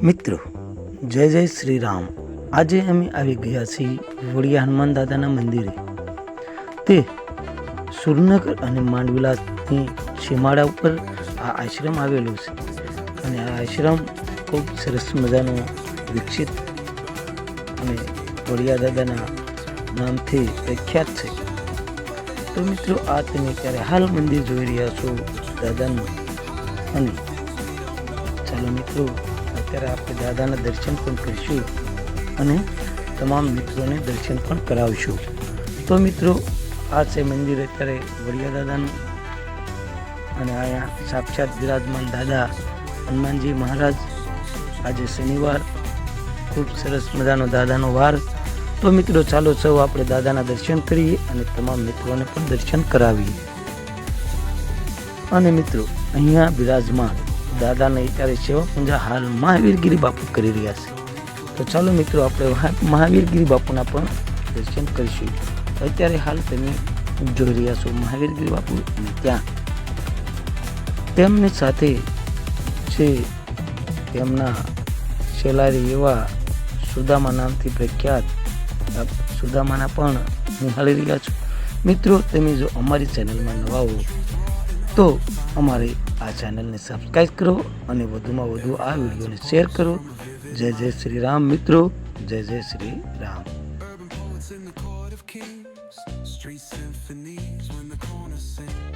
મિત્રો જય જય શ્રી રામ। આજે અમે આવી ગયા છીએ વડિયા હનુમાન દાદાના મંદિરે। તે સુરનગર અને માંડવીલાની સીમાડા ઉપર આ આશ્રમ આવેલો છે અને આ આશ્રમ ખૂબ સરસ મજાનો વિકસિત અને વડિયા દાદાના નામથી પ્રખ્યાત છે। તો મિત્રો આ તમે ત્યારે હાલ મંદિર જોઈ રહ્યા છો દાદાનું, અને ચાલો મિત્રો અત્યારે આપણે દાદાના દર્શન પણ કરીશું અને તમામ મિત્રોને દર્શન પણ કરાવશું। તો મિત્રો આ છે મંદિર અત્યારે વડિયા દાદાનું, અને અહીંયા સાક્ષાત બિરાજમાન દાદા હનુમાનજી મહારાજ। આજે શનિવાર, ખૂબ સરસ મજાનો દાદાનો વાર। તો મિત્રો ચાલો સૌ આપણે દાદાના દર્શન કરીએ અને તમામ મિત્રોને પણ દર્શન કરાવીએ। અને મિત્રો અહીંયા બિરાજમાન દાદાને અત્યારે સેવા પૂજા હાલ મહાવીરગીરી બાપુ કરી રહ્યા છે। તો ચાલો મિત્રો આપણે મહાવીરગીરી બાપુના પણ દર્શન કરીશું। અત્યારે હાલ તમે જોઈ રહ્યા છો મહાવીરગીરી બાપુ, અને ત્યાં તેમની સાથે છે તેમના સેલારી એવા સુદામા નામથી પ્રખ્યાત સુદામાના પણ નિહાળી રહ્યા છો। મિત્રો તમે જો અમારી ચેનલમાં નવા હો તો અમારી આ ચેનલને સબસ્ક્રાઈબ કરો અને વધુમાં વધુ આ વિડીયોને શેર કરો। જય જય શ્રી રામ મિત્રો, જય જય શ્રી રામ।